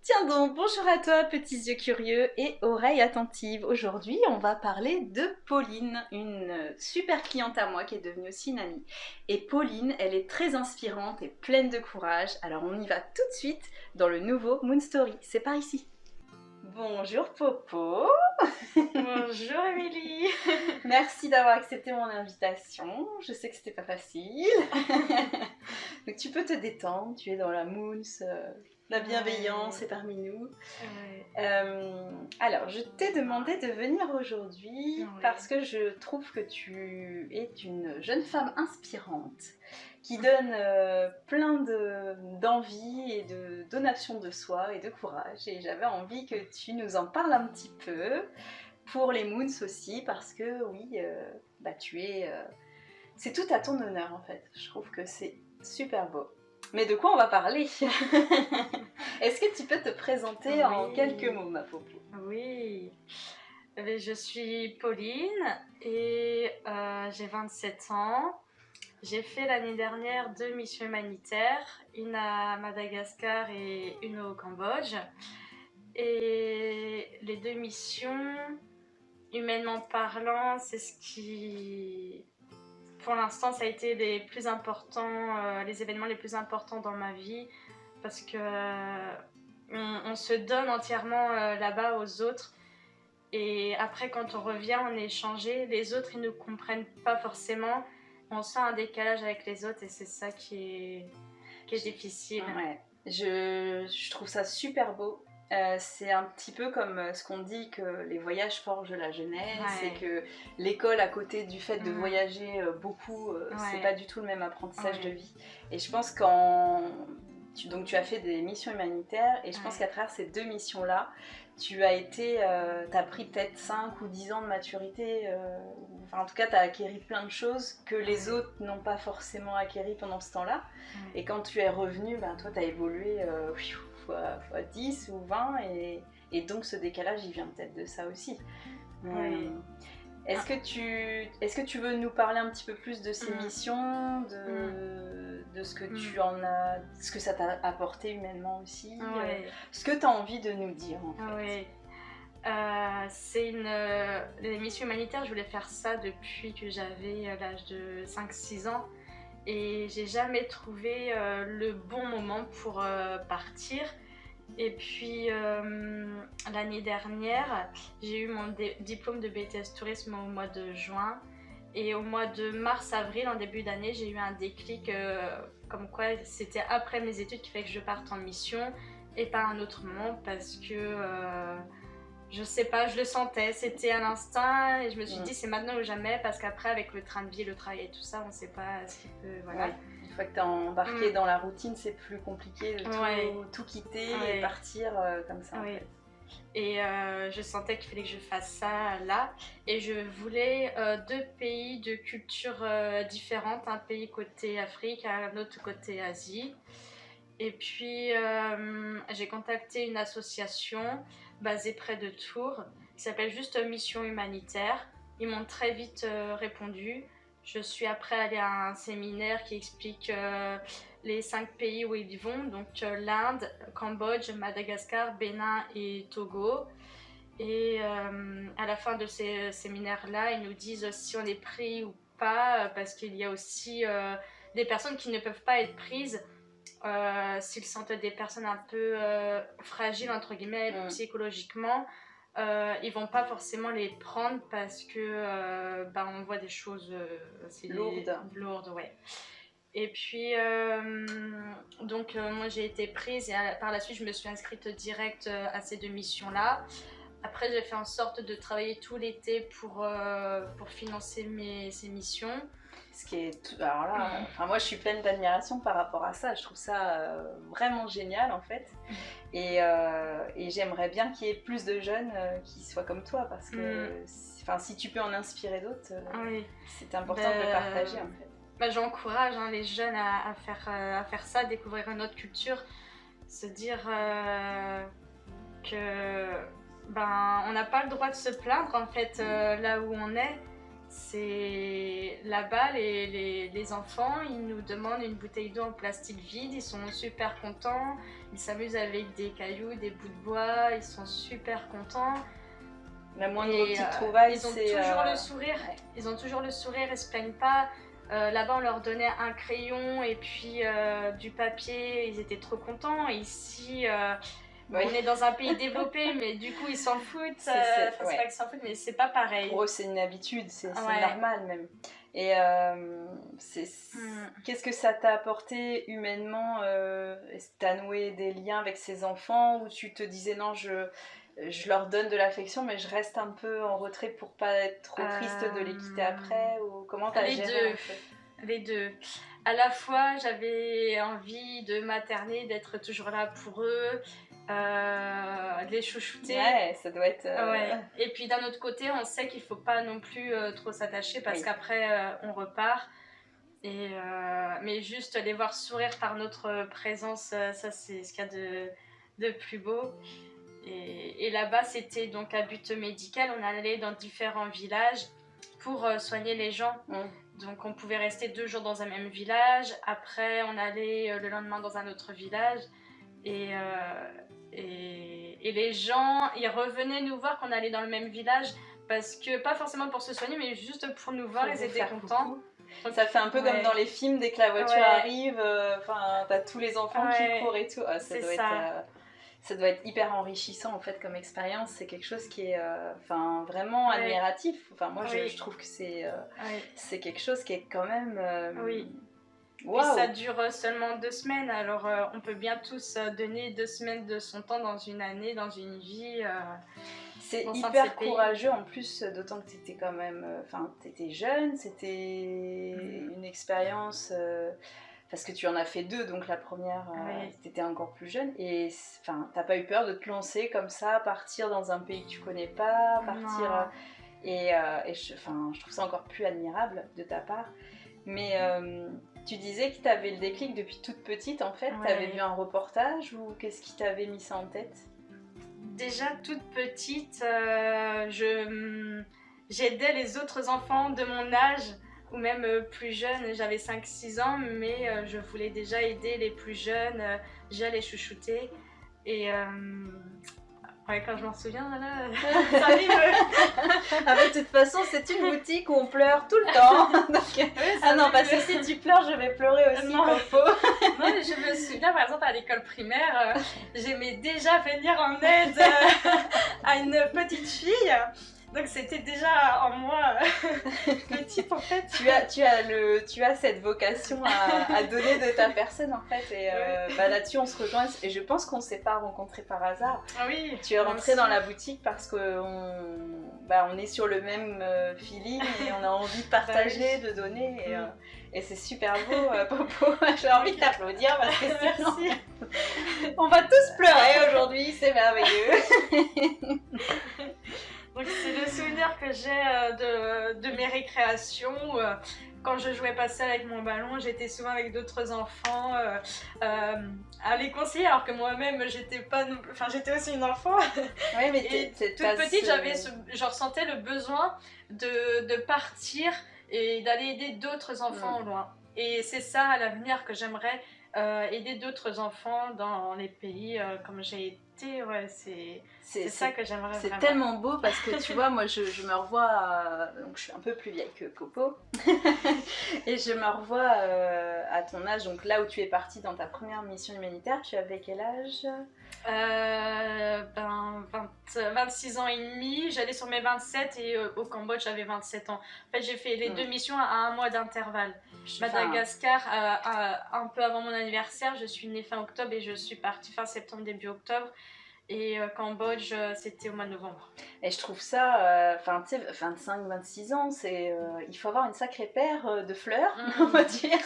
Tiens donc, bonjour à toi, petits yeux curieux et oreilles attentives. Aujourd'hui, on va parler de Pauline, une super cliente à moi qui est devenue aussi une amie. Et Pauline, elle est très inspirante et pleine de courage. Alors on y va tout de suite dans le nouveau Moon Story. C'est par ici. Bonjour Popo. Bonjour Émilie. Merci d'avoir accepté mon invitation. Je sais que c'était pas facile. Donc tu peux te détendre, tu es dans la moons, la bienveillance est parmi nous. Alors, je t'ai demandé de venir aujourd'hui parce que je trouve que tu es une jeune femme inspirante qui donne plein d'envie et de donation de soi et de courage. Et j'avais envie que tu nous en parles un petit peu pour les moons aussi parce que oui, tu es... c'est tout à ton honneur en fait. Je trouve que c'est super beau. Mais de quoi on va parler? Est-ce que tu peux te présenter en quelques mots, ma Popo? Oui, je suis Pauline et j'ai 27 ans. J'ai fait l'année dernière 2 missions humanitaires, une à Madagascar et une au Cambodge. Et les 2 missions, humainement parlant, c'est ce qui... Pour l'instant, ça a été les plus importants, les événements les plus importants dans ma vie parce que on se donne entièrement là-bas aux autres. Et après, quand on revient, on est échangé. Les autres, ils ne comprennent pas forcément. On sent un décalage avec les autres et c'est ça qui est difficile. Ouais. Je trouve ça super beau. C'est un petit peu comme ce qu'on dit que les voyages forgent la jeunesse et que l'école à côté du fait de voyager beaucoup, c'est pas du tout le même apprentissage de vie. Et je pense donc tu as fait des missions humanitaires et je pense qu'à travers ces 2 missions-là, t'as pris peut-être 5 ou 10 ans de maturité, en tout cas t'as acquéri plein de choses que les autres n'ont pas forcément acquéri pendant ce temps-là. Et quand tu es revenu, toi t'as évolué fois 10 ou 20 et donc ce décalage il vient peut-être de ça aussi. Est-ce que tu veux nous parler un petit peu plus de ces missions, de ce que tu en as, ce que ça t'a apporté humainement aussi, ce que tu as envie de nous dire en fait. Les missions humanitaires, je voulais faire ça depuis que j'avais l'âge de 5-6 ans et j'ai jamais trouvé le bon moment pour partir. Et puis l'année dernière, j'ai eu mon diplôme de BTS Tourisme au mois de juin. Et au mois de mars-avril, en début d'année, j'ai eu un déclic comme quoi c'était après mes études qu'il fallait que je parte en mission et pas à un autre moment parce que je sais pas, je le sentais, c'était à l'instinct et je me suis dit c'est maintenant ou jamais parce qu'après avec le train de vie, le travail et tout ça, on sait pas ce qui peut... Voilà. Une fois que t'es embarqué dans la routine, c'est plus compliqué de tout quitter et partir comme ça en fait. Et je sentais qu'il fallait que je fasse ça là. Et je voulais 2 pays de cultures différentes. Un pays côté Afrique, un autre côté Asie. Et puis j'ai contacté une association basée près de Tours qui s'appelle juste Mission Humanitaire. Ils m'ont très vite répondu. Je suis après allée à un séminaire qui explique les 5 pays où ils vont, donc l'Inde, Cambodge, Madagascar, Bénin et Togo. Et à la fin de ces séminaires-là, ils nous disent si on est pris ou pas, parce qu'il y a aussi des personnes qui ne peuvent pas être prises s'ils sentent des personnes un peu fragiles, entre guillemets, psychologiquement. Ils vont pas forcément les prendre parce que on voit des choses assez lourdes, ouais. Et puis donc moi j'ai été prise et par la suite je me suis inscrite direct à ces 2 missions là. Après j'ai fait en sorte de travailler tout l'été pour financer ces missions. Ce qui est alors là, moi je suis pleine d'admiration par rapport à ça. Je trouve ça vraiment génial en fait. Et j'aimerais bien qu'il y ait plus de jeunes qui soient comme toi parce que si tu peux en inspirer d'autres, c'est important de le partager en fait. J'encourage les jeunes à faire ça, découvrir une autre culture, se dire que on n'a pas le droit de se plaindre en fait là où on est. C'est là-bas, les enfants, ils nous demandent une bouteille d'eau en plastique vide, ils sont super contents, ils s'amusent avec des cailloux, des bouts de bois, ils sont super contents. La moindre petite trouvaille, ils ont toujours le sourire, ouais. Ils ont toujours le sourire, ils se plaignent pas. Là-bas, on leur donnait un crayon et puis du papier, ils étaient trop contents. Et ici, oui. On est dans un pays développé, mais du coup, ils s'en foutent. C'est pas qu'ils s'en foutent, mais c'est pas pareil. Pour eux, c'est une habitude, c'est normal même. Et qu'est-ce que ça t'a apporté humainement? Est-ce que t'as noué des liens avec ces enfants où tu te disais non, je leur donne de l'affection, mais je reste un peu en retrait pour pas être trop triste de les quitter après, ou comment t'as géré Les deux. À la fois, j'avais envie de materner, d'être toujours là pour eux, de les chouchouter. Ouais, ça doit être... Ouais. Et puis d'un autre côté, on sait qu'il faut pas non plus trop s'attacher parce qu'après, on repart. Mais juste les voir sourire par notre présence, ça c'est ce qu'il y a de plus beau. Et là-bas, c'était donc à but médical. On allait dans différents villages pour soigner les gens. Donc, on pouvait rester 2 jours dans un même village. Après, on allait le lendemain dans un autre village. Et les gens, ils revenaient nous voir qu'on allait dans le même village. Parce que, pas forcément pour se soigner, mais juste pour nous voir, ils étaient contents. Donc, ça fait un peu comme dans les films, dès que la voiture arrive, t'as tous les enfants qui courent et tout. Ça doit être hyper enrichissant en fait comme expérience. C'est quelque chose qui est vraiment admiratif. Enfin, moi je trouve que c'est quelque chose qui est quand même... Wow. Et ça dure seulement 2 semaines, alors on peut bien tous donner 2 semaines de son temps dans une année, dans une vie. C'est hyper courageux en plus, d'autant que t'étais quand même... t'étais jeune, c'était une expérience... parce que tu en as fait 2, donc la première, t'étais encore plus jeune. Et t'as pas eu peur de te lancer comme ça, partir dans un pays que tu connais pas, partir... je trouve ça encore plus admirable de ta part. Mais tu disais que t'avais le déclic depuis toute petite, en fait. T'avais vu un reportage ou qu'est-ce qui t'avait mis ça en tête? Déjà toute petite, j'aidais les autres enfants de mon âge, ou même plus jeune, j'avais 5-6 ans, mais je voulais déjà aider les plus jeunes, j'allais chouchouter. Et quand je m'en souviens, là, ça arrive. De toute façon, c'est une boutique où on pleure tout le temps. Donc... non, parce que si tu pleures, je vais pleurer aussi, comme faut. Non, mais je me souviens, par exemple, à l'école primaire, j'aimais déjà venir en aide à une petite fille. Donc c'était déjà en moi petite en fait. Tu as cette vocation à donner de ta personne en fait. Et là-dessus on se rejoint. Et je pense qu'on ne s'est pas rencontrés par hasard. Oui. Tu es rentrée dans la boutique parce qu'on est sur le même feeling et on a envie de partager, de donner. Et c'est super beau, Popo. J'ai envie de t'applaudir parce que sinon, on va tous pleurer aujourd'hui. C'est merveilleux. Donc c'est le souvenir que j'ai de mes récréations. Quand je jouais pas seule avec mon ballon, j'étais souvent avec d'autres enfants à les conseiller, alors que moi-même j'étais aussi une enfant. Oui, mais toute petite, je ressentais le besoin de partir et d'aller aider d'autres enfants au loin. Et c'est ça à l'avenir que j'aimerais, aider d'autres enfants dans les pays comme j'ai été. C'est ça que j'aimerais vraiment. C'est tellement beau parce que tu vois, moi je me revois, donc je suis un peu plus vieille que Popo, et je me revois à ton âge, donc là où tu es partie dans ta première mission humanitaire, tu avais quel âge? 26 ans et demi, j'allais sur mes 27 et au Cambodge j'avais 27 ans. En fait j'ai fait les 2 missions à 1 mois d'intervalle. Madagascar, un peu avant mon anniversaire, je suis née fin octobre et je suis partie fin septembre, début octobre. Et Cambodge, c'était au mois de novembre. Et je trouve ça, tu sais, 25-26 ans, il faut avoir une sacrée paire de fleurs, on va dire.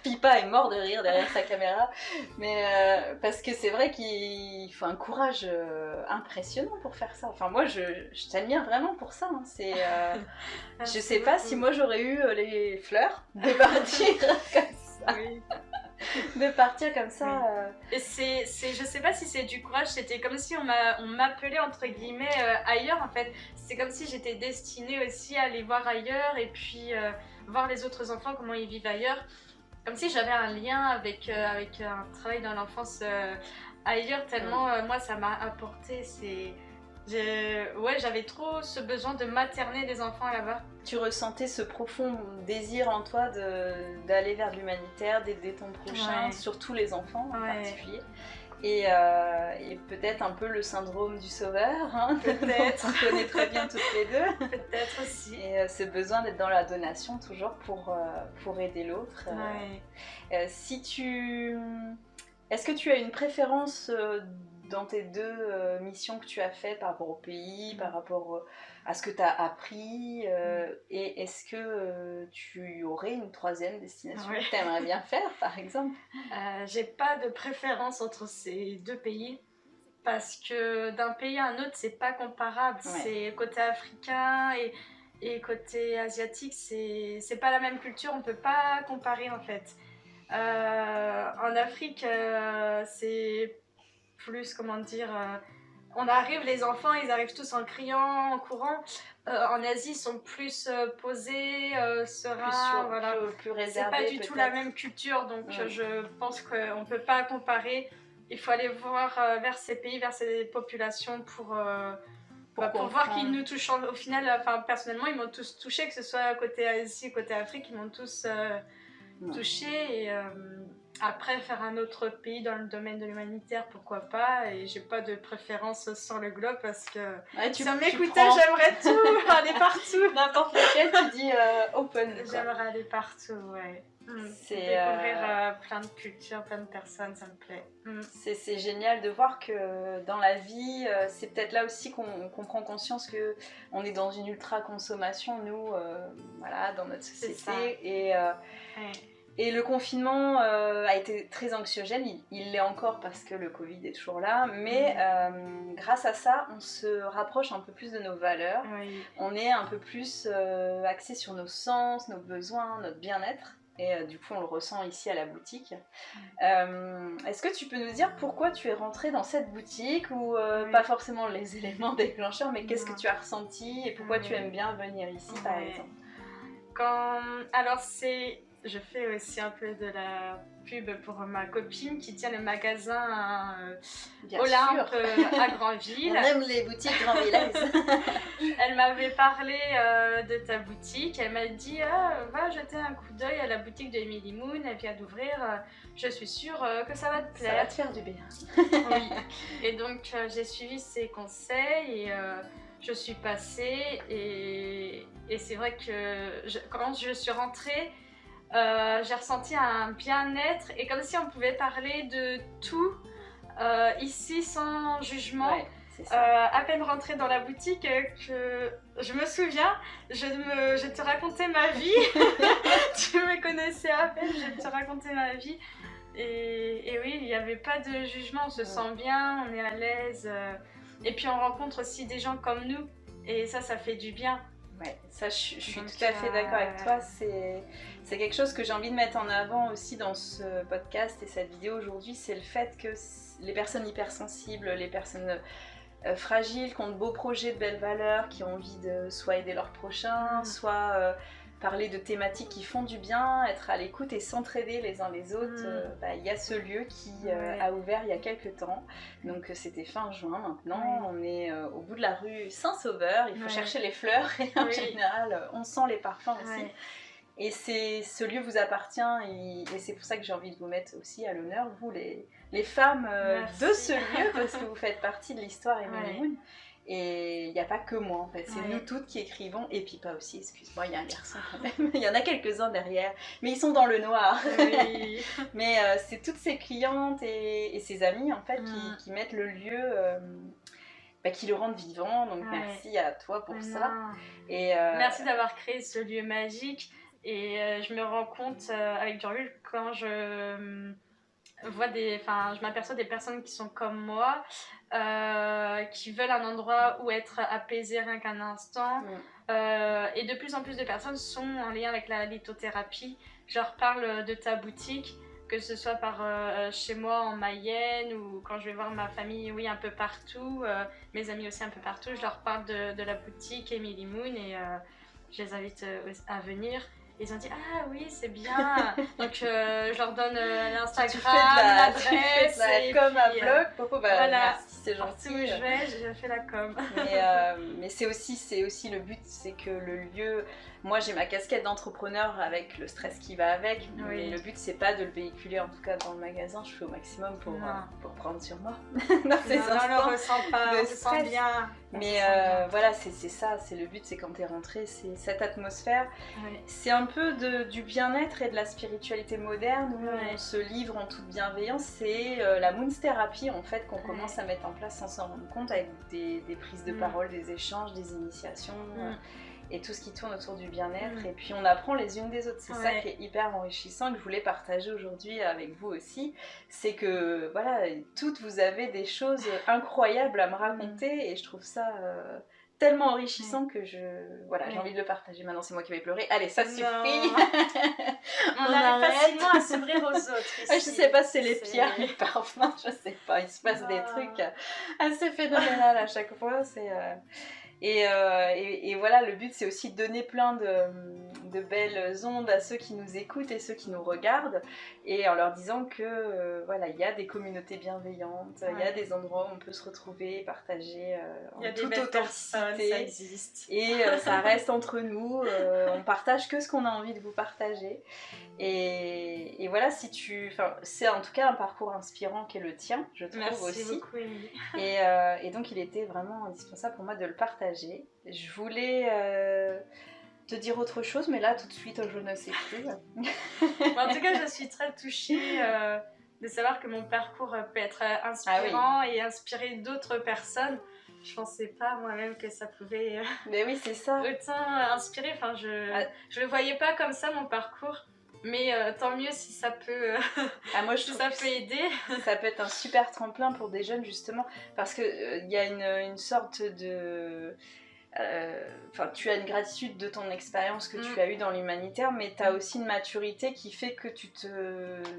Pipa est mort de rire derrière sa caméra, mais parce que c'est vrai qu'il faut un courage impressionnant pour faire ça. Enfin, moi, je t'admire vraiment pour ça. Hein. Je sais pas si moi j'aurais eu les fleurs de partir comme ça. Oui. de partir comme ça. Et je sais pas si c'est du courage, c'était comme si on m'appelait entre guillemets ailleurs en fait. C'est comme si j'étais destinée aussi à aller voir ailleurs et puis voir les autres enfants, comment ils vivent ailleurs. Comme si j'avais un lien avec un travail dans l'enfance ailleurs, tellement moi ça m'a apporté. J'avais trop ce besoin de materner des enfants là-bas. Tu ressentais ce profond désir en toi d'aller vers l'humanitaire, d'aider ton prochain, surtout les enfants en particulier. Et peut-être un peu le syndrome du sauveur, hein, peut-être. On connaît très bien toutes les deux. Peut-être aussi. Et ce besoin d'être dans la donation toujours pour aider l'autre. Est-ce que tu as une préférence dans tes deux missions que tu as faites par rapport au pays, par rapport à ce que tu as appris et est-ce que tu aurais une troisième destination que tu aimerais bien faire, par exemple? J'ai pas de préférence entre ces deux pays parce que d'un pays à un autre, c'est pas comparable. C'est côté africain et côté asiatique, c'est pas la même culture, on peut pas comparer en fait. En Afrique, c'est plus, comment dire, on arrive, les enfants, ils arrivent tous en criant, en courant. En Asie, ils sont plus posés, sereins, voilà. Plus réservés. C'est pas du tout la même culture, donc je pense qu'on peut pas comparer. Il faut aller voir vers ces pays, vers ces populations pour voir qu'ils nous touchent. Au final, personnellement, ils m'ont tous touché, que ce soit côté Asie, côté Afrique, ils m'ont tous touché. Et après, faire un autre pays dans le domaine de l'humanitaire, pourquoi pas. Et j'ai pas de préférence sur le globe parce que si on m'écoutait, j'aimerais tout, aller partout. N'importe lequel, tu dis open. J'aimerais aller partout, découvrir plein de cultures, plein de personnes, ça me plaît. C'est génial de voir que dans la vie, c'est peut-être là aussi qu'on prend conscience qu'on est dans une ultra-consommation, nous, dans notre société. Et le confinement a été très anxiogène, il l'est encore parce que le Covid est toujours là, mais grâce à ça, on se rapproche un peu plus de nos valeurs, on est un peu plus axé sur nos sens, nos besoins, notre bien-être, et du coup on le ressent ici à la boutique. Est-ce que tu peux nous dire pourquoi tu es rentrée dans cette boutique, ou pas forcément les éléments déclencheurs, mais qu'est-ce que tu as ressenti et pourquoi tu aimes bien venir ici par exemple? Je fais aussi un peu de la pub pour ma copine qui tient le magasin Olympe à Granville. On aime les boutiques Granvillaises. Elle m'avait parlé de ta boutique. Elle m'a dit va jeter un coup d'œil à la boutique de Emily Moon. Elle vient d'ouvrir. Je suis sûre que ça va te plaire. Ça va te faire du bien. Oui. Et donc j'ai suivi ses conseils et je suis passée. Et c'est vrai que quand je suis rentrée, j'ai ressenti un bien-être et comme si on pouvait parler de tout ici sans jugement. À peine rentrée dans la boutique, je me souviens, je te racontais ma vie. Tu me connaissais à peine, je te racontais ma vie. Et oui, il n'y avait pas de jugement, on se sent bien, on est à l'aise. Et puis on rencontre aussi des gens comme nous et ça fait du bien. Ouais, ça je suis tout à fait d'accord avec toi, c'est quelque chose que j'ai envie de mettre en avant aussi dans ce podcast et cette vidéo aujourd'hui, c'est le fait que les personnes hypersensibles, les personnes fragiles, qui ont de beaux projets, de belles valeurs, qui ont envie de soit aider leurs prochains, soit parler de thématiques qui font du bien, être à l'écoute et s'entraider les uns les autres. Il y a ce lieu qui a ouvert il y a quelques temps, donc c'était fin juin maintenant, on est au bout de la rue Saint-Sauveur, il faut chercher les fleurs et en général on sent les parfums aussi. Et ce lieu vous appartient et c'est pour ça que j'ai envie de vous mettre aussi à l'honneur, vous les femmes de ce lieu, parce que vous faites partie de l'histoire Emily Moon. Et il n'y a pas que moi en fait, c'est nous toutes qui écrivons, et Pipa aussi, excuse-moi, il y a un garçon quand même, il y en a quelques-uns derrière, mais ils sont dans le noir. Mais c'est toutes ces clientes et ces amies en fait qui mettent le lieu, qui le rendent vivant, donc merci à toi pour ça. Et merci d'avoir créé ce lieu magique, et je me rends compte avec du recul quand je m'aperçois des personnes qui sont comme moi, qui veulent un endroit où être apaisées rien qu'un instant. Et de plus en plus de personnes sont en lien avec la lithothérapie. Je leur parle de ta boutique, que ce soit chez moi en Mayenne ou quand je vais voir ma famille, oui, un peu partout, mes amis aussi un peu partout, je leur parle de la boutique Emily Moon et je les invite à venir. Ils ont dit ah oui c'est bien, donc je leur donne l'Instagram, l'adresse, comme un blog, Popo, voilà, merci, c'est gentil. Partout où je vais, je fais la com. Mais c'est aussi le but, c'est que le lieu, moi j'ai ma casquette d'entrepreneur avec le stress qui va avec, mais le but c'est pas de le véhiculer en tout cas dans le magasin, je fais au maximum pour prendre sur moi. Non, on le ressent pas, on se sent bien. Mais voilà, c'est ça, c'est le but, c'est quand t'es rentrée, c'est cette atmosphère. Oui. C'est un peu du bien-être et de la spiritualité moderne où on se livre en toute bienveillance. C'est la Moons Therapy en fait qu'on commence à mettre en place sans s'en rendre compte avec des prises de parole, des échanges, des initiations. Et tout ce qui tourne autour du bien-être, et puis on apprend les unes des autres, c'est ça qui est hyper enrichissant que je voulais partager aujourd'hui avec vous aussi, c'est que voilà, toutes vous avez des choses incroyables à me raconter et je trouve ça tellement enrichissant que j'ai envie de le partager. Maintenant c'est moi qui vais pleurer, allez ça suffit. On arrive facilement à s'ouvrir aux autres ici. Je sais pas si c'est les pierres, les parfums, je sais pas, il se passe des trucs assez phénoménal à chaque fois, c'est... Et voilà, le but c'est aussi de donner plein de belles ondes à ceux qui nous écoutent et ceux qui nous regardent, et en leur disant que voilà, il y a des communautés bienveillantes, il y a des endroits où on peut se retrouver, partager en toute authenticité, ça existe. Et ça reste entre nous, on partage que ce qu'on a envie de vous partager. Et voilà, c'est en tout cas un parcours inspirant qui est le tien, je trouve. Merci aussi. Beaucoup, Émilie. Et donc il était vraiment indispensable pour moi de le partager. Je voulais te dire autre chose, mais là tout de suite je ne sais plus. En tout cas, je suis très touchée de savoir que mon parcours peut être inspirant et inspirer d'autres personnes. Je pensais pas moi-même que ça pouvait mais oui, c'est ça. Autant inspirer. Enfin, je le voyais pas comme ça mon parcours. Mais tant mieux si ça peut, moi, je trouve ça peut aider. Ça peut être un super tremplin pour des jeunes justement, parce que y a une sorte de... tu as une gratitude de ton expérience que tu as eue dans l'humanitaire, mais tu as aussi une maturité qui fait que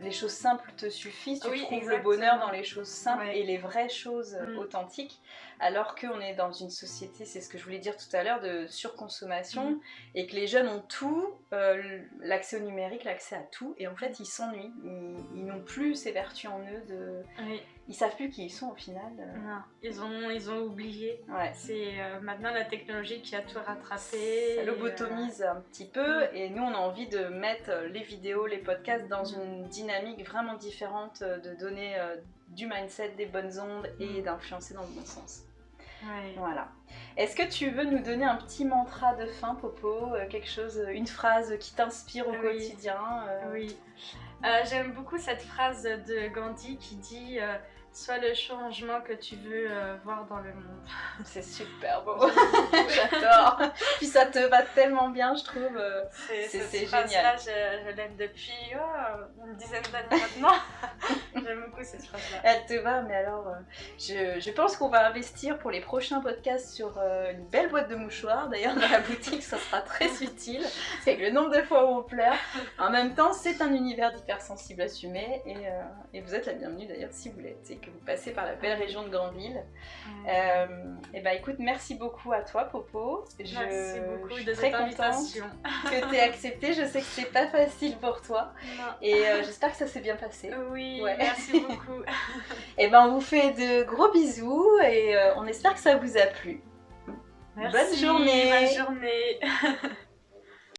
les choses simples te suffisent, tu trouves le bonheur dans les choses simples et les vraies choses authentiques, alors qu'on est dans une société, c'est ce que je voulais dire tout à l'heure, de surconsommation, et que les jeunes ont tout, l'accès au numérique, l'accès à tout, et en fait ils s'ennuient, ils n'ont plus ces vertus en eux ils savent plus qui ils sont au final. Non, ils ont oublié. C'est maintenant la technologie qui a tout rattrapé. Ça lobotomise un petit peu, et nous on a envie de mettre les vidéos, les podcasts dans une dynamique vraiment différente, de donner du mindset, des bonnes ondes et d'influencer dans le bon sens. Voilà. Est-ce que tu veux nous donner un petit mantra de fin, Popo, quelque chose, une phrase qui t'inspire au quotidien Oui. J'aime beaucoup cette phrase de Gandhi qui dit sois le changement que tu veux voir dans le monde. C'est super beau. J'adore. Puis ça te va tellement bien, je trouve. C'est génial. Je l'aime depuis une dizaine d'années maintenant. J'aime beaucoup cette phrase-là. Elle te va, mais alors je pense qu'on va investir pour les prochains podcasts sur une belle boîte de mouchoirs. D'ailleurs, dans la boutique, ça sera très utile. Avec le nombre de fois où on pleure. En même temps, c'est un univers d'hypersensible assumé, et vous êtes la bienvenue d'ailleurs si vous l'êtes, et que vous passez par la belle région de Granville. Et bah écoute, merci beaucoup à toi, Popo. Merci beaucoup je suis de très cette invitation. Que tu aies accepté. Je sais que c'est pas facile pour toi. Non. Et j'espère que ça s'est bien passé. Oui, merci beaucoup. Et ben on vous fait de gros bisous, et on espère que ça vous a plu. Merci, bonne journée.